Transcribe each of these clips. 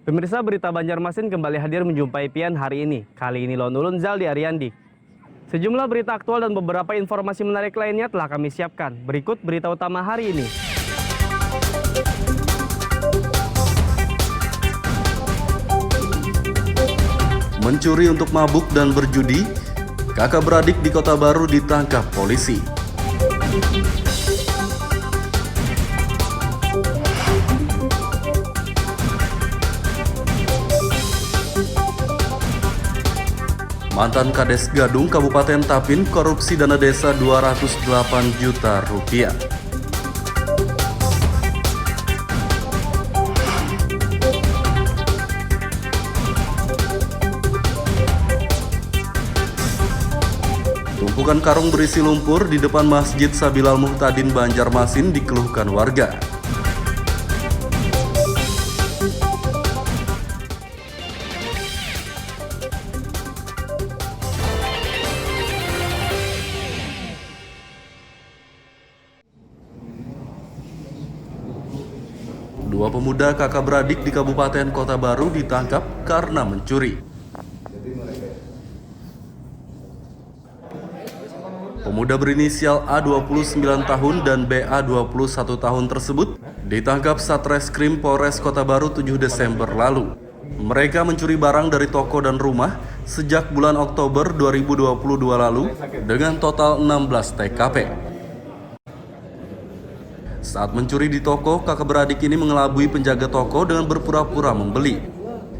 Pemirsa, berita Banjarmasin kembali hadir menjumpai Pian hari ini. Kali ini Lone Ulun Zaldi Ariandi. Sejumlah berita aktual dan beberapa informasi menarik lainnya telah kami siapkan. Berikut berita utama hari ini. Mencuri untuk mabuk dan berjudi, kakak beradik di Kota Baru ditangkap polisi. Mantan Kades Gadung Kabupaten Tapin korupsi dana desa 208 juta rupiah. Tumpukan karung berisi lumpur di depan Masjid Sabilal Muhtadin Banjarmasin dikeluhkan warga. Dua pemuda kakak beradik di Kabupaten Kota Baru ditangkap karena mencuri. Pemuda berinisial A 29 tahun dan BA 21 tahun tersebut ditangkap Satreskrim Polres Kota Baru 7 Desember lalu. Mereka mencuri barang dari toko dan rumah sejak bulan Oktober 2022 lalu dengan total 16 TKP. Saat mencuri di toko, kakak beradik ini mengelabui penjaga toko dengan berpura-pura membeli.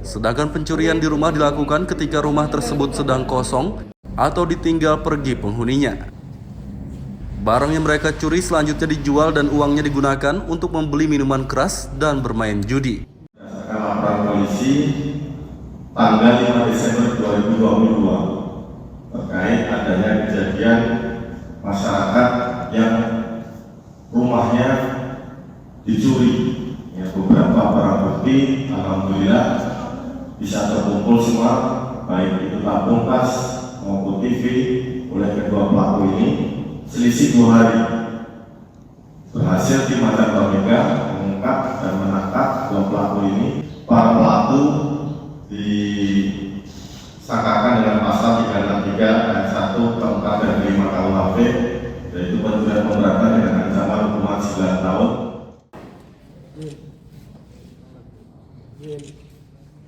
Sedangkan pencurian di rumah dilakukan ketika rumah tersebut sedang kosong atau ditinggal pergi penghuninya. Barang yang mereka curi selanjutnya dijual dan uangnya digunakan untuk membeli minuman keras dan bermain judi. Berdasarkan laporan polisi tanggal 5 Desember 2022 terkait adanya kejadian masyarakat yang rumahnya dicuri, ya, beberapa barang bukti alhamdulillah bisa terkumpul semua, baik itu tabung tas maupun TV oleh kedua pelaku ini. Selisih 2 hari berhasil tim Macan Bamega mengungkap dan menangkap 2 pelaku ini. Para pelaku disangkakan dengan pasal 363 ayat 1, 4 dan 5 KUHP, yaitu pencurian pemberatan dengan ancaman hukuman 9 tahun.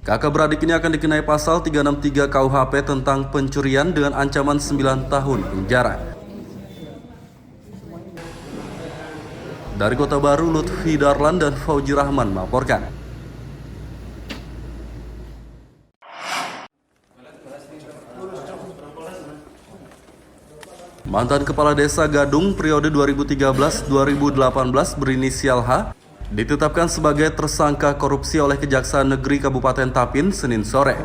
Kakak beradik ini akan dikenai pasal 363 KUHP tentang pencurian dengan ancaman 9 tahun penjara. Dari Kota Baru, Lutfi Darlan dan Fauji Rahman melaporkan. Mantan Kepala Desa Gadung periode 2013-2018 berinisial H ditetapkan sebagai tersangka korupsi oleh Kejaksaan Negeri Kabupaten Tapin Senin sore.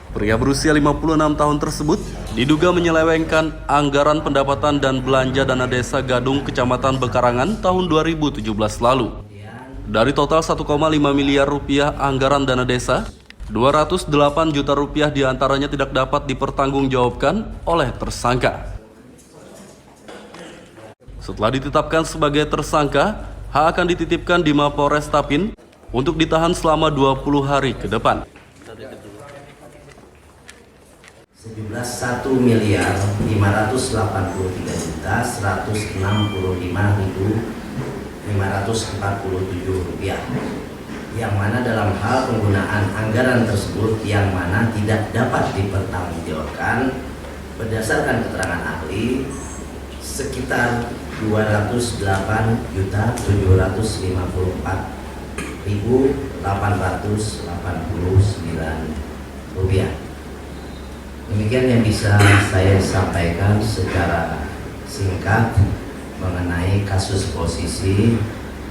Pria berusia 56 tahun tersebut diduga menyelewengkan anggaran pendapatan dan belanja dana desa Gadung Kecamatan Bekarangan tahun 2017 lalu. Dari total 1,5 miliar rupiah anggaran dana desa, 208 juta rupiah diantaranya tidak dapat dipertanggungjawabkan oleh tersangka. Setelah ditetapkan sebagai tersangka, H akan dititipkan di Mapolres Tapin untuk ditahan selama 20 hari ke depan. Sejumlah 1.183.165.547 rupiah, yang mana dalam hal penggunaan anggaran tersebut yang mana tidak dapat dipertanggungjawabkan berdasarkan keterangan ahli sekitar 208.754.889 rupiah. Demikian yang bisa saya sampaikan secara singkat mengenai kasus posisi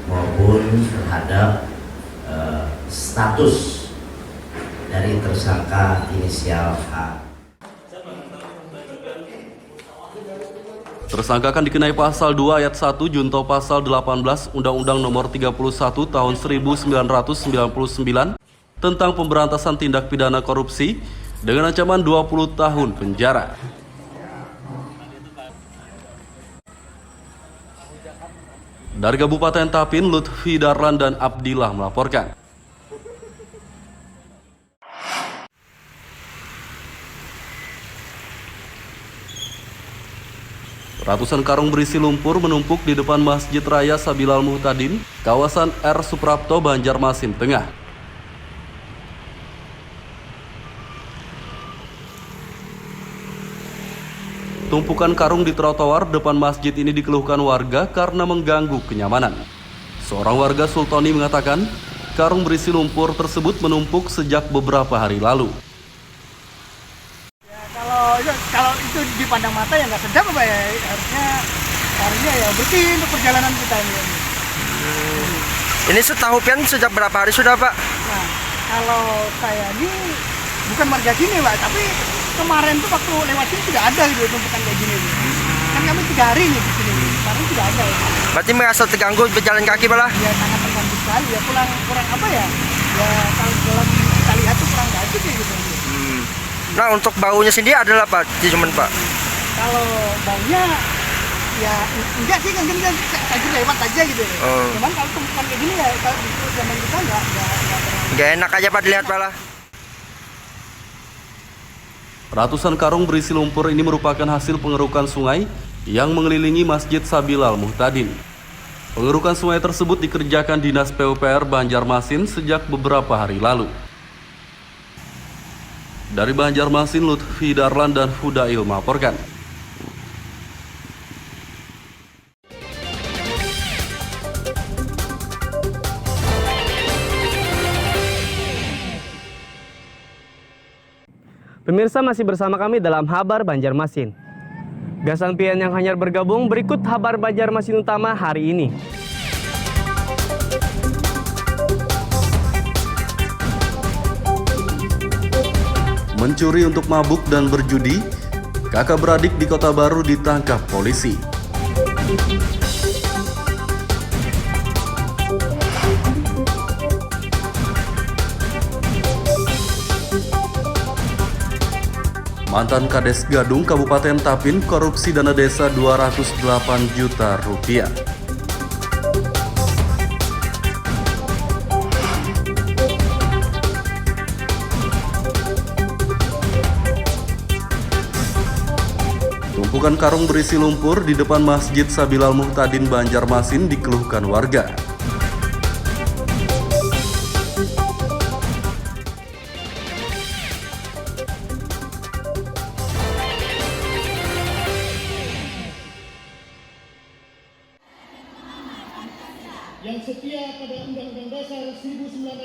maupun terhadap status dari tersangka inisial H. Tersangka akan dikenai pasal 2 ayat 1 junto pasal 18 Undang-Undang Nomor 31 Tahun 1999 tentang pemberantasan tindak pidana korupsi dengan ancaman 20 tahun penjara. Dari Kabupaten Tapin, Lutfi Darlan dan Abdillah melaporkan. Ratusan karung berisi lumpur menumpuk di depan Masjid Raya Sabilal Muhtadin, kawasan R. Suprapto, Banjarmasin Tengah. Tumpukan karung di trotoar depan masjid ini dikeluhkan warga karena mengganggu kenyamanan. Seorang warga Sultoni mengatakan, karung berisi lumpur tersebut menumpuk sejak beberapa hari lalu. Kalau itu dipandang mata ya nggak sedap apa ya, harusnya ya bersih untuk perjalanan kita ini. Ini setahu pian sejak berapa hari sudah, Pak? Nah, kalau saya ini bukan warga sini, Pak, tapi kemarin tuh waktu lewat sini sudah ada gitu tumpukan kayak gini. Kan kami 3 hari nih di sini, kemarin sudah ada. Berarti merasa terganggu berjalan kaki, Pak lah? Ya sangat terganggu sekali, ya kurang apa ya? Ya kalau dalam kita lihat tuh kurang bagus ya gitu. Nah, untuk baunya sendiri adalah Pak, cuman Pak. Kalau baunya ya enggak sih, kan kita lewat aja gitu. Cuman kalau tumpukan kayak gini ya kalau di zaman kita enggak Nggak enak aja Pak dilihat, Pak lah. Ratusan karung berisi lumpur ini merupakan hasil pengerukan sungai yang mengelilingi Masjid Sabilal Muhtadin. Pengerukan sungai tersebut dikerjakan Dinas PUPR Banjarmasin sejak beberapa hari lalu. Dari Banjarmasin, Lutfi Darlan dan Fudail melaporkan. Pemirsa masih bersama kami dalam Habar Banjarmasin. Gasan pian yang hanyar bergabung, berikut Habar Banjarmasin utama hari ini. Mencuri untuk mabuk dan berjudi, kakak beradik di Kota Baru ditangkap polisi. Mantan Kades Gadung Kabupaten Tapin korupsi dana desa 208 juta rupiah. Tumpukan karung berisi lumpur di depan Masjid Sabilal Muhtadin Banjarmasin dikeluhkan warga.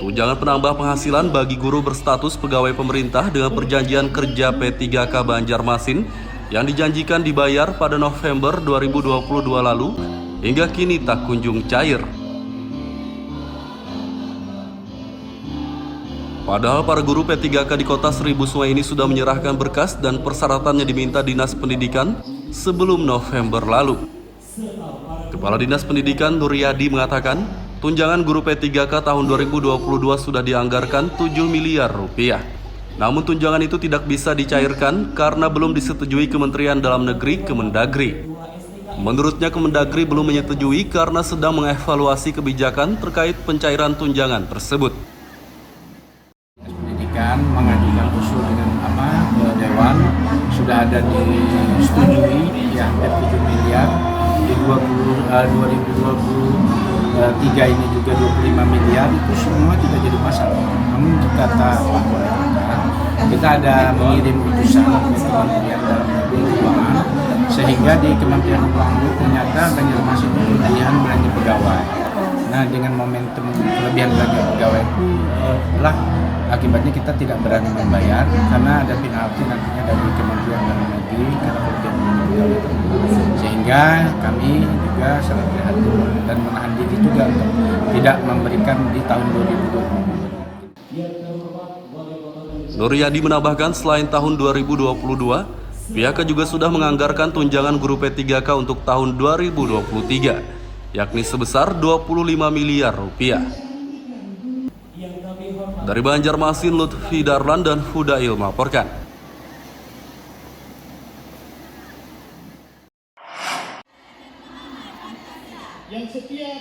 Tunjangan penambah penghasilan bagi guru berstatus pegawai pemerintah dengan perjanjian kerja P3K Banjarmasin yang dijanjikan dibayar pada November 2022 lalu hingga kini tak kunjung cair. Padahal para guru P3K di Kota Seribu Sungai ini sudah menyerahkan berkas dan persyaratannya diminta Dinas Pendidikan sebelum November lalu. Kepala Dinas Pendidikan Nuryadi mengatakan, tunjangan guru P3K tahun 2022 sudah dianggarkan 7 miliar rupiah. Namun tunjangan itu tidak bisa dicairkan karena belum disetujui Kementerian Dalam Negeri Kemendagri. Menurutnya Kemendagri belum menyetujui karena sedang mengevaluasi kebijakan terkait pencairan tunjangan tersebut. Pendidikan mengajukan usul dengan ke Dewan, sudah ada disetujui ya hampir 7 miliar. Di 2023 ini juga 25 miliar, itu semua tidak jadi masalah. Namun kata Pak Wali Kota, kita ada mengirim utusan ke Kementerian Dalam Negeri Keuangan, sehingga di Kementerian Keuangan itu ternyata Banjarmasin itu kelebihan belanja pegawai. Nah, dengan momentum kelebihan belanja pegawai itu lah akibatnya kita tidak berani membayar karena ada penalti nantinya dari Kementerian Dalam Negeri karena kelebihan belanja pegawai tersebut. Sehingga kami juga sangat prihatin dan menahan diri juga untuk tidak memberikan di tahun 2022. Nuryadi menambahkan selain tahun 2022, pihaknya juga sudah menganggarkan tunjangan guru P3K untuk tahun 2023, yakni sebesar 25 miliar rupiah. Dari Banjarmasin, Lutfi Darlan dan Fudail melaporkan. Yang setia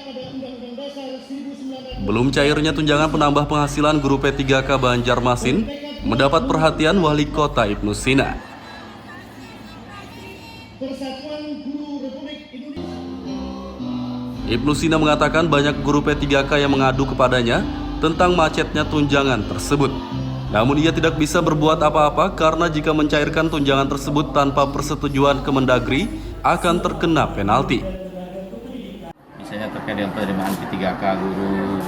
Belum cairnya tunjangan penambah penghasilan guru P3K Banjarmasin mendapat perhatian Wali Kota Ibnu Sina. Ibnu Sina mengatakan banyak guru P3K yang mengadu kepadanya tentang macetnya tunjangan tersebut. Namun ia tidak bisa berbuat apa-apa karena jika mencairkan tunjangan tersebut tanpa persetujuan Kemendagri akan terkena penalti. Misalnya terkait dengan penerimaan P3K guru,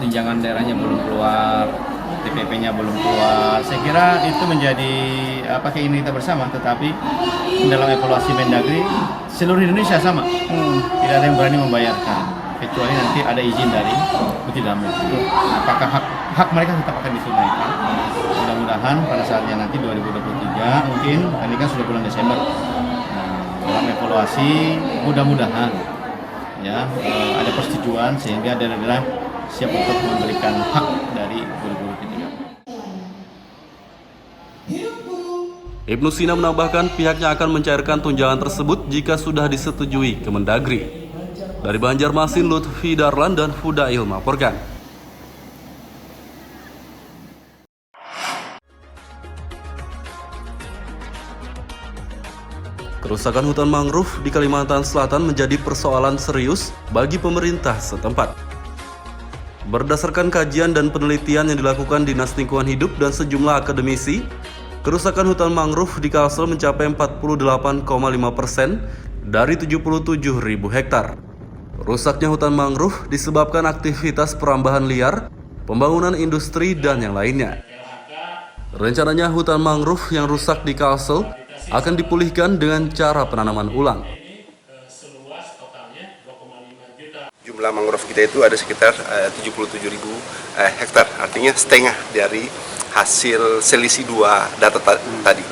tunjangan daerahnya belum keluar, TPP-nya belum keluar. Saya kira itu menjadi keinginan kita bersama, tetapi dalam evaluasi Mendagri seluruh Indonesia sama, tidak ada yang berani membayarkan, kecuali nanti ada izin dari Menteri Dalam Negeri. Apakah hak mereka tetap akan ditunaikan? Mudah-mudahan pada saatnya nanti 2023, mungkin ini kan sudah bulan Desember. Dalam evaluasi mudah-mudahan ada persetujuan sehingga daerah-daerah siap untuk memberikan hak dari guru-guru P3K. Ibnu Sina menambahkan pihaknya akan mencairkan tunjangan tersebut jika sudah disetujui Kemendagri. Dari Banjarmasin, Lutfi Darlan dan Fudail melaporkan. Kerusakan hutan mangrove di Kalimantan Selatan menjadi persoalan serius bagi pemerintah setempat. Berdasarkan kajian dan penelitian yang dilakukan Dinas Lingkungan Hidup dan sejumlah akademisi, kerusakan hutan mangrove di Kalsel mencapai 48,5% dari 77.000 hektar. Rusaknya hutan mangrove disebabkan aktivitas perambahan liar, pembangunan industri, dan yang lainnya. Rencananya hutan mangrove yang rusak di Kalsel akan dipulihkan dengan cara penanaman ulang. Jumlah mangrove kita itu ada sekitar 77.000 hektar, artinya setengah dari hasil selisih dua data tadi.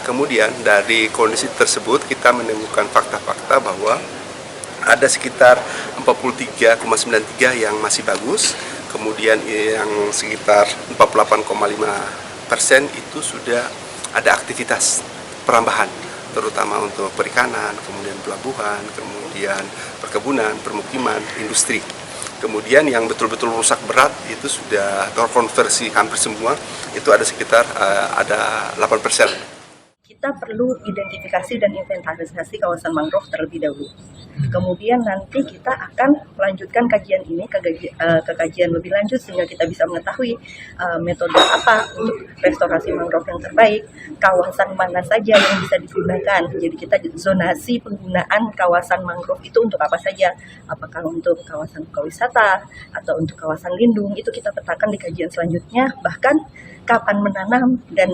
Kemudian dari kondisi tersebut kita menemukan fakta-fakta bahwa ada sekitar 43,93 yang masih bagus, kemudian yang sekitar 48,5% itu sudah ada aktivitas perambahan, terutama untuk perikanan, kemudian pelabuhan, kemudian perkebunan, permukiman, industri. Kemudian yang betul-betul rusak berat itu sudah terkonversi hampir semua, itu ada sekitar ada 8%. Kita perlu identifikasi dan inventarisasi kawasan mangrove terlebih dahulu. Kemudian nanti kita akan melanjutkan kajian ini ke kajian lebih lanjut sehingga kita bisa mengetahui metode apa untuk restorasi mangrove yang terbaik, kawasan mana saja yang bisa digunakan. Jadi kita zonasi penggunaan kawasan mangrove itu untuk apa saja, apakah untuk kawasan ekowisata atau untuk kawasan lindung, itu kita petakan di kajian selanjutnya, bahkan kapan menanam dan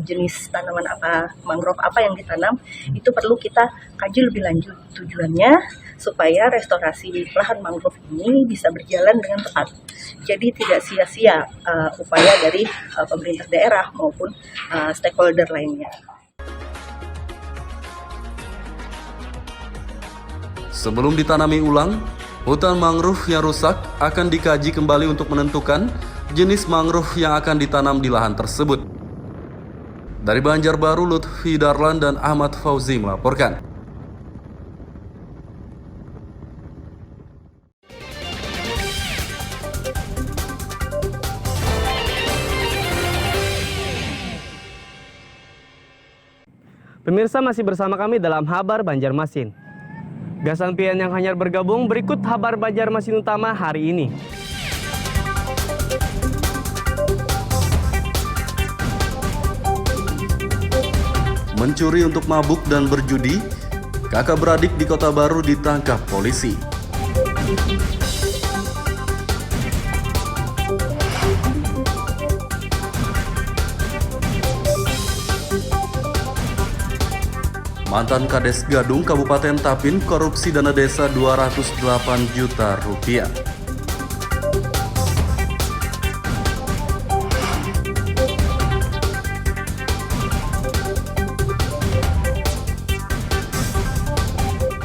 jenis tanaman apa, mangrove apa yang ditanam, itu perlu kita kaji lebih lanjut. Tujuannya supaya restorasi lahan mangrove ini bisa berjalan dengan tepat. Jadi tidak sia-sia upaya dari pemerintah daerah maupun stakeholder lainnya. Sebelum ditanami ulang, hutan mangrove yang rusak akan dikaji kembali untuk menentukan jenis mangrove yang akan ditanam di lahan tersebut. Dari Banjarbaru, Lutfi Darlan dan Ahmad Fauzi melaporkan. Pemirsa masih bersama kami dalam Habar Banjarmasin. Gasan pian yang hanyar bergabung, berikut Habar Banjarmasin utama hari ini. Mencuri untuk mabuk dan berjudi, kakak beradik di Kota Baru ditangkap polisi. Mantan Kades Gadung Kabupaten Tapin korupsi dana desa 208 juta rupiah.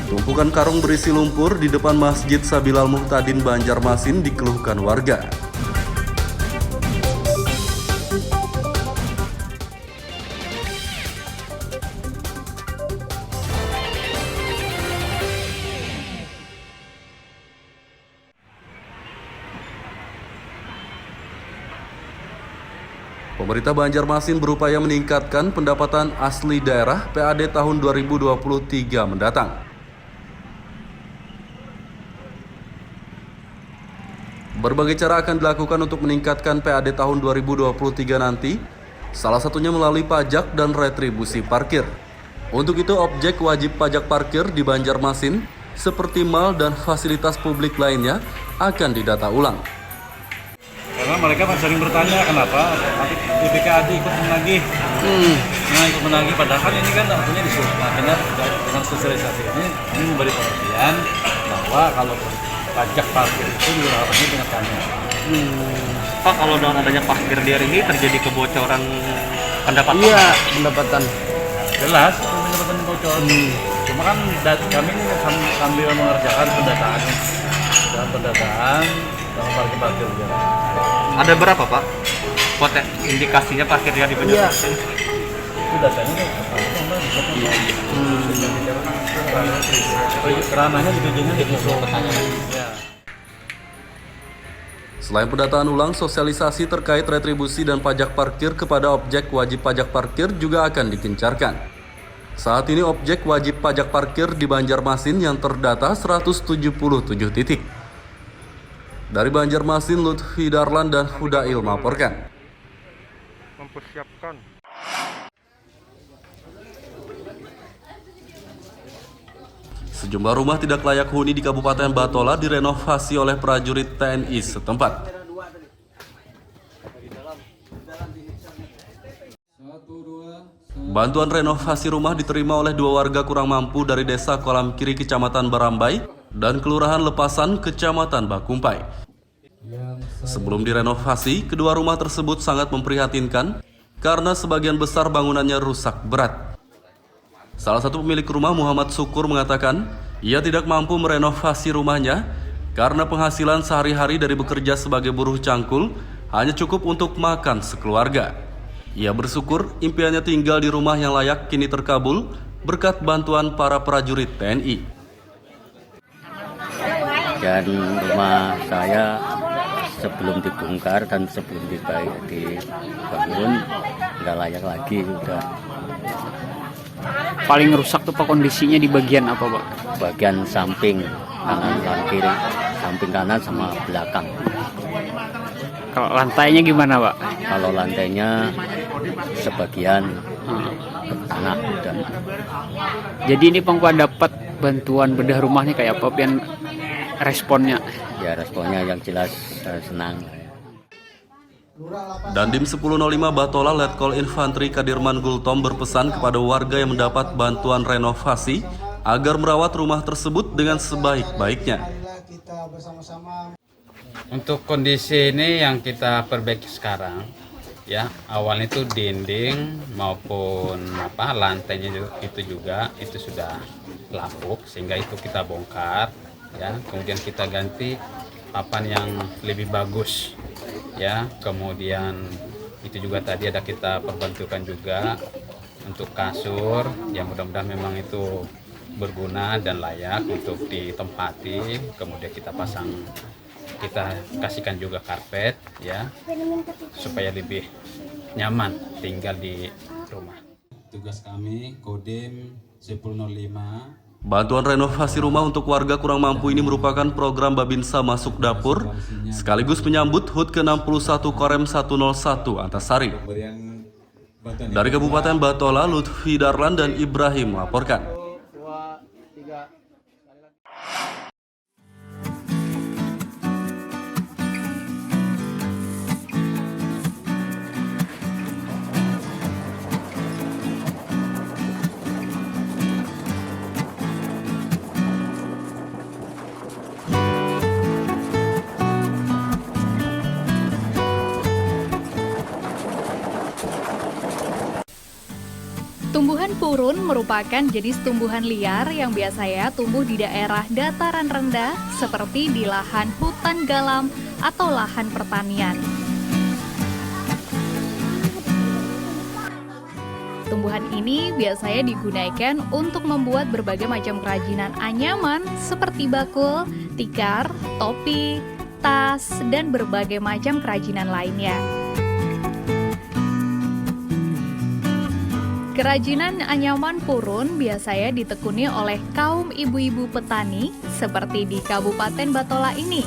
Tumpukan karung berisi lumpur di depan Masjid Sabilal Muhtadin Banjarmasin dikeluhkan warga. Pemerintah Banjarmasin berupaya meningkatkan pendapatan asli daerah PAD tahun 2023 mendatang. Berbagai cara akan dilakukan untuk meningkatkan PAD tahun 2023 nanti, salah satunya melalui pajak dan retribusi parkir. Untuk itu, objek wajib pajak parkir di Banjarmasin, seperti mal dan fasilitas publik lainnya, akan didata ulang. Karena mereka sering bertanya kenapa BPKAD ikut menagih. Ikut menagih, padahal kan ini kan artinya disuruh. Akhirnya dengan sosialisasi ini memberi pengertian bahwa kalau pajak parkir itu dilakukannya dengan tanya. Pak, kalau dengan adanya parkir liar ini terjadi kebocoran pendapatan? Iya, pendapatan. Jelas, pendapatan bocor. Cuma kan kami ini sambil mengerjakan pendataan dalam parkir liar. Ada berapa, Pak? Indikasinya parkir liar di Banjarmasin? Itu datanya ranahnya juga jangan diusul. Selain pendataan ulang, sosialisasi terkait retribusi dan pajak parkir kepada objek wajib pajak parkir juga akan digencarkan. Saat ini objek wajib pajak parkir di Banjarmasin yang terdata 177 titik. Dari Banjarmasin, Lutfi Darlan dan Hudail melaporkan. Mempersiapkan. Sejumlah rumah tidak layak huni di Kabupaten Batola direnovasi oleh prajurit TNI setempat. Bantuan renovasi rumah diterima oleh 2 warga kurang mampu dari Desa Kolam Kiri, Kecamatan Barambai, dan Kelurahan Lepasan, Kecamatan Bakumpai. Sebelum direnovasi, kedua rumah tersebut sangat memprihatinkan karena sebagian besar bangunannya rusak berat. Salah satu pemilik rumah, Muhammad Syukur, mengatakan ia tidak mampu merenovasi rumahnya karena penghasilan sehari-hari dari bekerja sebagai buruh cangkul hanya cukup untuk makan sekeluarga. Ia bersyukur impiannya tinggal di rumah yang layak kini terkabul berkat bantuan para prajurit TNI. Dan rumah saya sebelum dibongkar dan sebelum dibangun nggak layak lagi sudah. Paling rusak tuh Pak kondisinya di bagian apa Pak? Bagian samping kanan dan kiri, samping kanan sama belakang. Kalau lantainya gimana Pak? Kalau lantainya sebagian tanah udah. Jadi ini Pak dapat bantuan bedah rumah nih kayak apa pian responnya? Ya responnya yang jelas senang. Dandim 1005 Batola Letkol Infantri Kadirman Gultom berpesan kepada warga yang mendapat bantuan renovasi agar merawat rumah tersebut dengan sebaik-baiknya. Untuk kondisi ini yang kita perbaiki sekarang, ya awalnya itu dinding maupun lantainya itu sudah lapuk sehingga itu kita bongkar, ya kemudian kita ganti papan yang lebih bagus. Ya, kemudian itu juga tadi ada kita perbantukan juga untuk kasur yang mudah-mudahan memang itu berguna dan layak untuk ditempati. Kemudian kita kasihkan juga karpet ya supaya lebih nyaman tinggal di rumah. Tugas kami Kodim 1005. Bantuan renovasi rumah untuk warga kurang mampu ini merupakan program Babinsa Masuk Dapur sekaligus menyambut HUT ke-61 Korem 101 Antasari. Dari Kabupaten Batola, Lutfi Darlan dan Ibrahim melaporkan. Tumbuhan purun merupakan jenis tumbuhan liar yang biasanya tumbuh di daerah dataran rendah seperti di lahan hutan galam atau lahan pertanian. Tumbuhan ini biasanya digunakan untuk membuat berbagai macam kerajinan anyaman seperti bakul, tikar, topi, tas, dan berbagai macam kerajinan lainnya. Kerajinan anyaman purun biasanya ditekuni oleh kaum ibu-ibu petani seperti di Kabupaten Batola ini.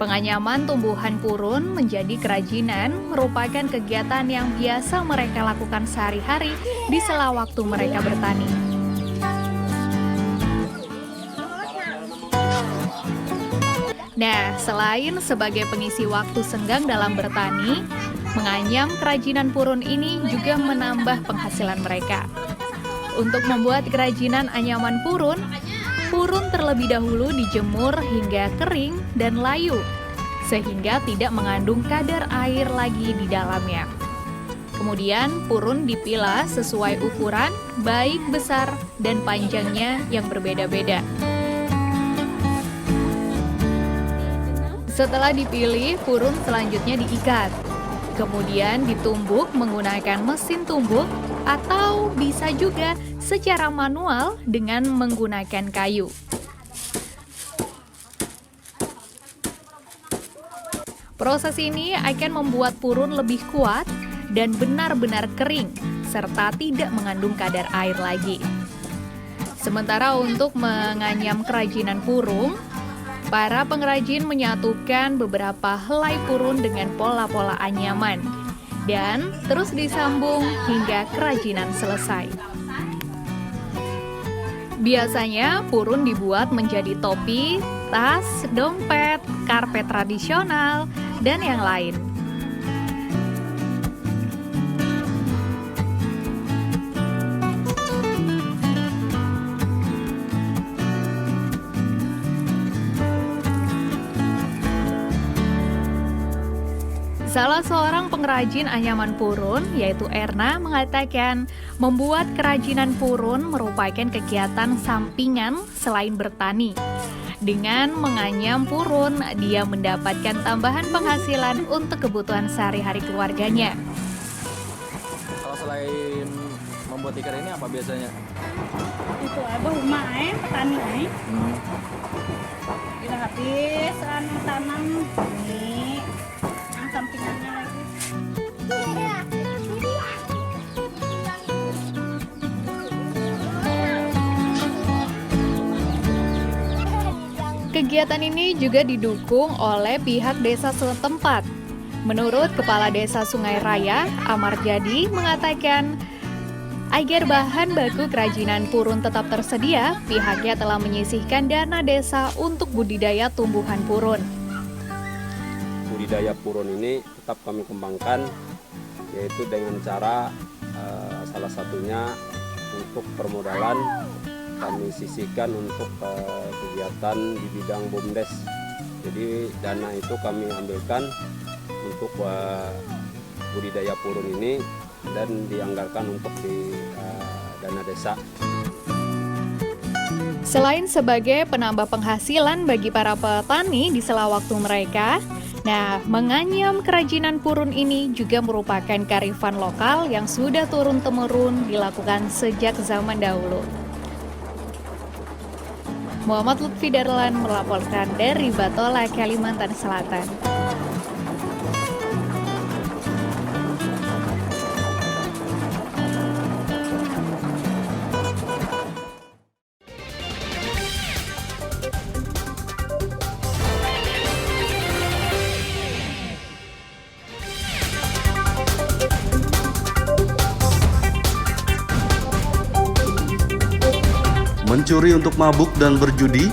Penganyaman tumbuhan purun menjadi kerajinan merupakan kegiatan yang biasa mereka lakukan sehari-hari di sela waktu mereka bertani. Nah, selain sebagai pengisi waktu senggang dalam bertani, menganyam kerajinan purun ini juga menambah penghasilan mereka. Untuk membuat kerajinan anyaman purun terlebih dahulu dijemur hingga kering dan layu, sehingga tidak mengandung kadar air lagi di dalamnya. Kemudian purun dipilah sesuai ukuran, baik besar dan panjangnya yang berbeda-beda. Setelah dipilih, purun selanjutnya diikat. Kemudian ditumbuk menggunakan mesin tumbuk atau bisa juga secara manual dengan menggunakan kayu. Proses ini akan membuat purun lebih kuat dan benar-benar kering serta tidak mengandung kadar air lagi. Sementara untuk menganyam kerajinan purun, para pengrajin menyatukan beberapa helai purun dengan pola-pola anyaman dan terus disambung hingga kerajinan selesai. Biasanya purun dibuat menjadi topi, tas, dompet, karpet tradisional, dan yang lain. Salah seorang pengrajin anyaman purun, yaitu Erna, mengatakan membuat kerajinan purun merupakan kegiatan sampingan selain bertani. Dengan menganyam purun, dia mendapatkan tambahan penghasilan untuk kebutuhan sehari-hari keluarganya. Kalau selain membuat tikar ini apa biasanya? Itu abah rumah petani kita habis tanam ini sampingannya lagi. Kegiatan ini juga didukung oleh pihak desa setempat. Menurut Kepala Desa Sungai Raya, Amar Jadi, mengatakan agar bahan baku kerajinan purun tetap tersedia, pihaknya telah menyisihkan dana desa untuk budidaya tumbuhan purun. Budidaya purun ini tetap kami kembangkan, yaitu dengan cara salah satunya untuk permodalan kami sisihkan untuk kegiatan di bidang BUMDes. Jadi dana itu kami ambilkan untuk budidaya purun ini dan dianggarkan untuk di dana desa. Selain sebagai penambah penghasilan bagi para petani di sela waktu mereka, nah, menganyam kerajinan purun ini juga merupakan kearifan lokal yang sudah turun-temurun dilakukan sejak zaman dahulu. Muhammad Lutfi Darlan melaporkan dari Batola, Kalimantan Selatan. Mencuri untuk mabuk dan berjudi,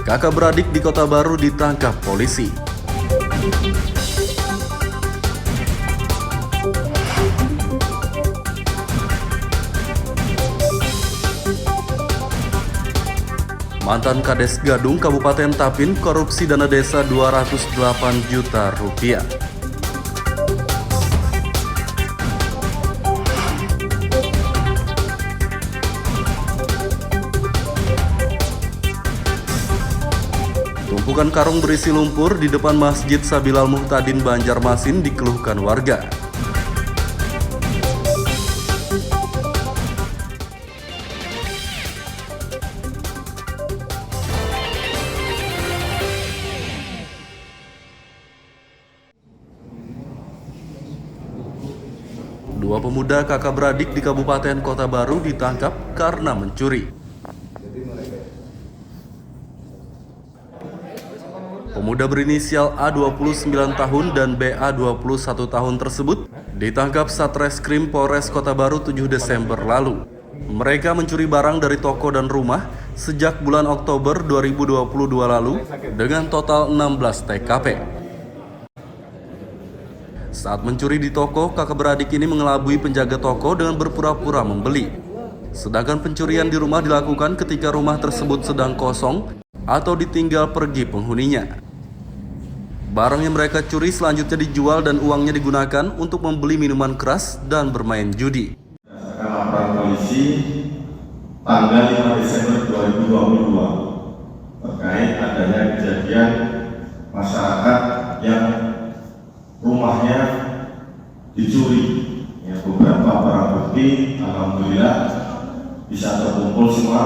kakak beradik di Kota Baru ditangkap polisi. Mantan Kades Gadung Kabupaten Tapin korupsi dana desa 208 juta rupiah. Tumpukan karung berisi lumpur di depan Masjid Sabilal Muhtadin Banjarmasin dikeluhkan warga. Dua pemuda kakak beradik di Kabupaten Kota Baru ditangkap karena mencuri. Pemuda berinisial A 29 tahun dan BA 21 tahun tersebut ditangkap Satreskrim Polres Kota Baru 7 Desember lalu. Mereka mencuri barang dari toko dan rumah sejak bulan Oktober 2022 lalu dengan total 16 TKP. Saat mencuri di toko, kakak beradik ini mengelabui penjaga toko dengan berpura-pura membeli. Sedangkan pencurian di rumah dilakukan ketika rumah tersebut sedang kosong atau ditinggal pergi penghuninya. Barang yang mereka curi selanjutnya dijual dan uangnya digunakan untuk membeli minuman keras dan bermain judi. Berdasarkan laporan polisi tanggal 5 Desember 2022 terkait adanya kejadian masyarakat yang rumahnya dicuri. Ya, beberapa barang bukti alhamdulillah bisa terkumpul semua,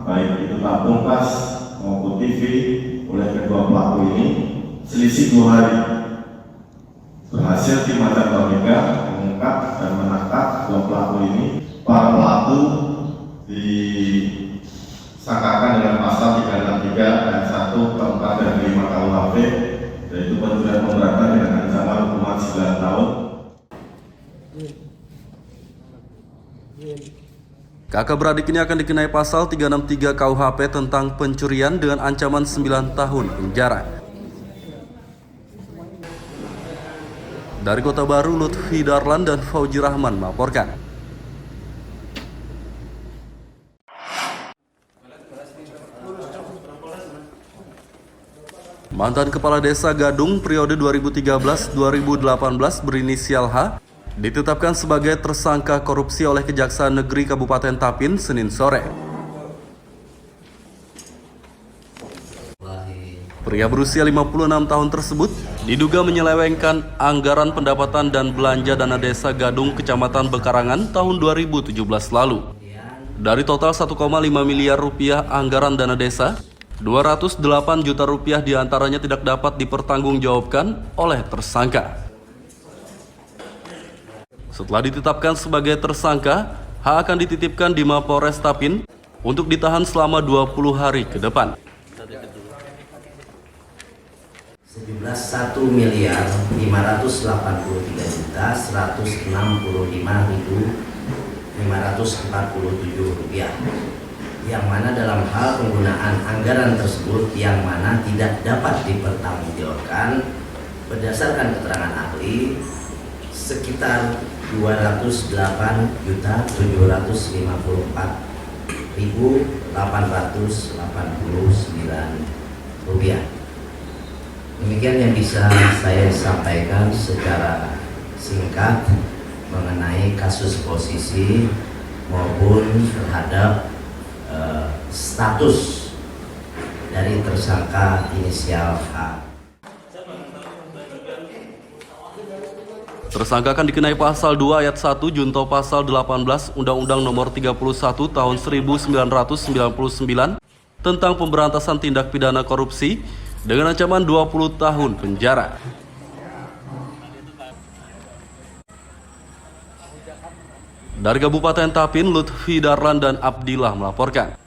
baik itu tabung gas maupun TV oleh kedua pelaku ini. Selisih 2 hari berhasil tim Macan Barmega mengungkap dan menangkap 2 pelaku ini. Para pelaku disangkakan dengan pasal 363 ayat 1, 4 dan 5 KUHP, yaitu pencurian pemberatan dengan ancaman hukuman 9 tahun. Kakak beradik ini akan dikenai pasal 363 KUHP tentang pencurian dengan ancaman 9 tahun penjara. Dari Kota Baru, Lutfi Darlan dan Fauji Rahman melaporkan. Mantan Kepala Desa Gadung periode 2013-2018 berinisial H ditetapkan sebagai tersangka korupsi oleh Kejaksaan Negeri Kabupaten Tapin Senin sore. Pria berusia 56 tahun tersebut diduga menyelewengkan anggaran pendapatan dan belanja dana desa Gadung, Kecamatan Bekarangan tahun 2017 lalu. Dari total 1,5 miliar rupiah anggaran dana desa, 208 juta rupiah diantaranya tidak dapat dipertanggungjawabkan oleh tersangka. Setelah ditetapkan sebagai tersangka, H akan dititipkan di Mapolres Tapin untuk ditahan selama 20 hari ke depan. Sejumlah 1.583.165.547 rupiah, yang mana dalam hal penggunaan anggaran tersebut yang mana tidak dapat dipertanggungjawabkan berdasarkan keterangan ahli sekitar 208.754.889 rupiah. Demikian yang bisa saya sampaikan secara singkat mengenai kasus posisi maupun terhadap status dari tersangka inisial H. Tersangka akan dikenai pasal 2 ayat 1 junto pasal 18 Undang-Undang Nomor 31 Tahun 1999 tentang pemberantasan tindak pidana korupsi dengan ancaman 20 tahun penjara. Dari Kabupaten Tapin, Lutfi Darlan dan Abdillah melaporkan.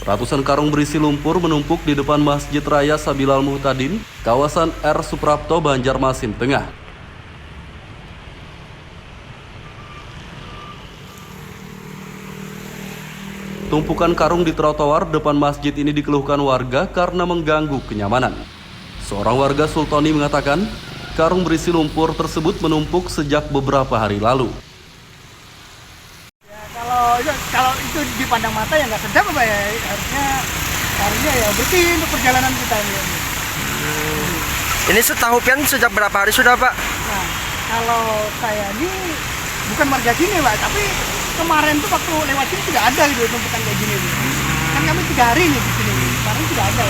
Ratusan karung berisi lumpur menumpuk di depan Masjid Raya Sabilal Muhtadin, kawasan R. Suprapto, Banjarmasin Tengah. Tumpukan karung di trotoar depan masjid ini dikeluhkan warga karena mengganggu kenyamanan. Seorang warga Sultoni mengatakan, karung berisi lumpur tersebut menumpuk sejak beberapa hari lalu. Ya, kalau itu dipandang mata ya nggak sedap apa ya, harusnya ya bersih untuk perjalanan kita ini. Ini setahu pian sejak berapa hari sudah, Pak? Nah, kalau saya ini bukan warga sini, Pak, tapi kemarin tuh waktu lewat sini sudah ada gitu tumpukan kayak gini. Kan kami 3 hari nih di sini, kemarin sudah ada.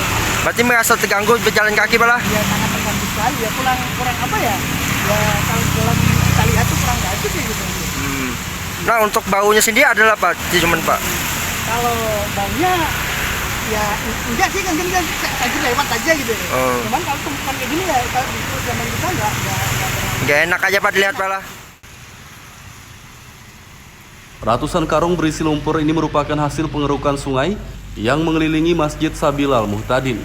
Berarti merasa terganggu berjalan kaki, Pak lah? Ya sangat terganggu sekali, ya kurang apa ya? Ya kalau dalam kita lihat tuh kurang bagus ya gitu. Nah, untuk baunya sendiri adalah Pak, cuman Pak? Kalau baunya Ya enggak sih kan gini kan saja lewat aja gitu. Cuman kalau tumpukan kayak gini ya kalau di zaman kita Nggak enak aja Pak dilihat Pak lah. Ratusan karung berisi lumpur ini merupakan hasil pengerukan sungai yang mengelilingi Masjid Sabilal Muhtadin.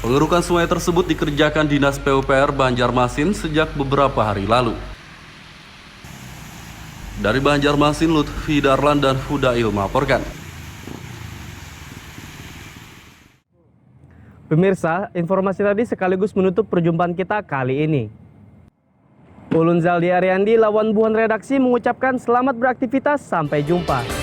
Pengerukan sungai tersebut dikerjakan Dinas PUPR Banjarmasin sejak beberapa hari lalu. Dari Banjarmasin, Lutfi Darlan dan Hudail melaporkan. Pemirsa, informasi tadi sekaligus menutup perjumpaan kita kali ini. Ulun Zaldi Ariandi, lawan buhan redaksi mengucapkan selamat beraktivitas, sampai jumpa.